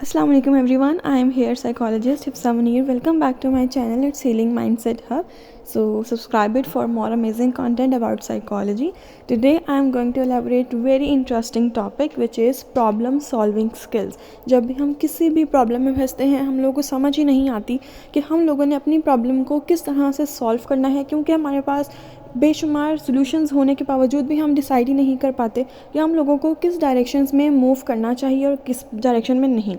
Assalamu alaikum everyone. I am here psychologist Hifsa Munir. Welcome back to my channel. It's Healing Mindset Hub. So subscribe it for more amazing content about psychology. Today I am going to elaborate very interesting topic which is problem solving skills. जब भी हम किसी भी problem में फंसते हैं हम लोगों को समझ ही नहीं आती कि हम लोगों ने अपनी प्रॉब्लम को किस तरह से सॉल्व करना है, क्योंकि हमारे पास बेशुमार सॉल्यूशंस होने के बावजूद भी हम डिसाइड ही नहीं कर पाते कि हम लोगों को किस डायरेक्शंस में मूव करना चाहिए और किस डायरेक्शन में नहीं।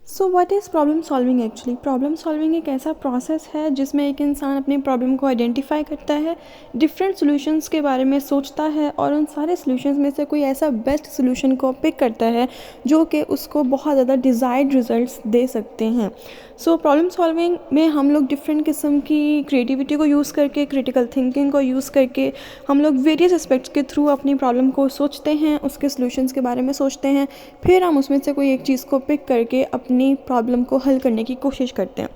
So what is problem solving actually? Problem solving एक ऐसा प्रोसेस है जिसमें एक इंसान अपनी प्रॉब्लम को आइडेंटिफाई करता है, डिफरेंट सॉल्यूशंस के बारे में सोचता है और उन सारे सॉल्यूशंस में से कोई ऐसा बेस्ट सॉल्यूशन को पिक करता है जो कि उसको बहुत ज़्यादा डिज़ायर्ड रिजल्ट्स दे सकते हैं। सो प्रॉब्लम सॉल्विंग में हम लोग डिफरेंट किस्म की क्रिएटिविटी को यूज़ करके, क्रिटिकल थिंकिंग को यूज़ करके हम लोग वेरियस एस्पेक्ट्स के थ्रू अपनी प्रॉब्लम को सोचते हैं, उसके सॉल्यूशंस के बारे में सोचते हैं, फिर हम उसमें से कोई एक चीज़ को पिक करके अपनी प्रॉब्लम को हल करने की कोशिश करते हैं।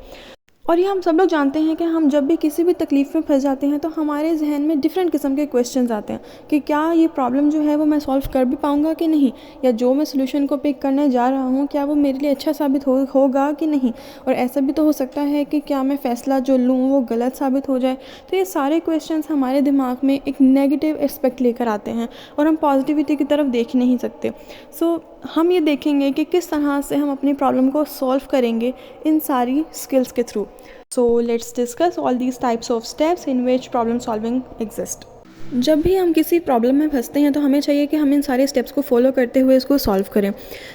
और ये हम सब लोग जानते हैं कि हम जब भी किसी भी तकलीफ़ में फंस जाते हैं तो हमारे जहन में डिफरेंट किस्म के क्वेश्चंस आते हैं कि क्या ये प्रॉब्लम जो है वो मैं सॉल्व कर भी पाऊँगा कि नहीं, या जो मैं सॉल्यूशन को पिक करने जा रहा हूँ क्या वो मेरे लिए अच्छा साबित होगा कि नहीं, और ऐसा भी तो हो सकता है कि क्या मैं फ़ैसला जो लूँ वो गलत साबित हो जाए। तो ये सारे क्वेश्चंस हमारे दिमाग में एक नेगेटिव एस्पेक्ट लेकर आते हैं और हम पॉजिटिविटी की तरफ देख नहीं सकते। सो हम ये देखेंगे कि किस तरह से हम अपनी प्रॉब्लम को सॉल्व करेंगे इन सारी स्किल्स के through. So let's discuss all these types of steps in which problem solving exist. जब भी हम किसी प्रॉब्लम में फंसते हैं तो हमें चाहिए कि हम इन सारे स्टेप्स को फॉलो करते हुए इसको सॉल्व करें।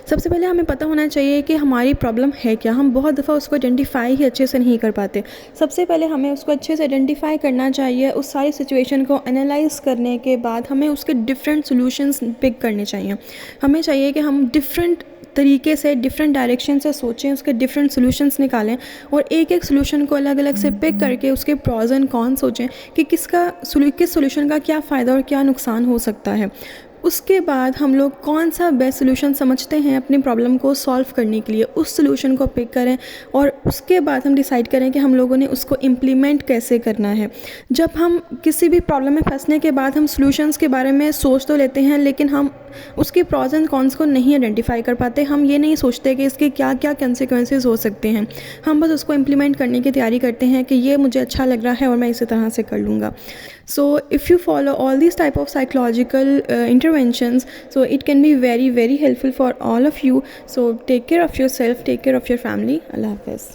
सबसे पहले हमें पता होना चाहिए कि हमारी प्रॉब्लम है क्या। हम बहुत दफ़ा उसको आइडेंटिफाई ही अच्छे से नहीं कर पाते। सबसे पहले हमें उसको अच्छे से आइडेंटिफाई करना चाहिए। उस सारी सिचुएशन को एनालाइज करने के बाद हमें उसके डिफरेंट सॉल्यूशंस पिक करने चाहिए। हमें चाहिए कि हम डिफरेंट तरीके से, डिफरेंट डायरेक्शन से सोचें, उसके डिफरेंट सॉल्यूशंस निकालें और एक एक सॉल्यूशन को अलग अलग से पिक करके उसके प्रॉज एंड कॉन सोचें कि किस सॉल्यूशन का क्या फ़ायदा और क्या नुकसान हो सकता है। उसके बाद हम लोग कौन सा बेस्ट सॉल्यूशन समझते हैं अपनी प्रॉब्लम को सॉल्व करने के लिए, उस सॉल्यूशन को पिक करें और उसके बाद हम डिसाइड करें कि हम लोगों ने उसको इम्प्लीमेंट कैसे करना है। जब हम किसी भी प्रॉब्लम में फंसने के बाद हम सॉल्यूशंस के बारे में सोच तो लेते हैं लेकिन हम उसके प्रॉज एंड कॉन्स को नहीं आइडेंटिफाई कर पाते। हम ये नहीं सोचते कि इसके क्या क्या कंसिक्वेंसेस हो सकते हैं। हम बस उसको इम्प्लीमेंट करने की तैयारी करते हैं कि ये मुझे अच्छा लग रहा है और मैं इसी तरह से कर लूँगा। So if you follow all this type of psychological interventions, so it can be very helpful for all of you. So take care of yourself, take care of your family. Allah Hafiz.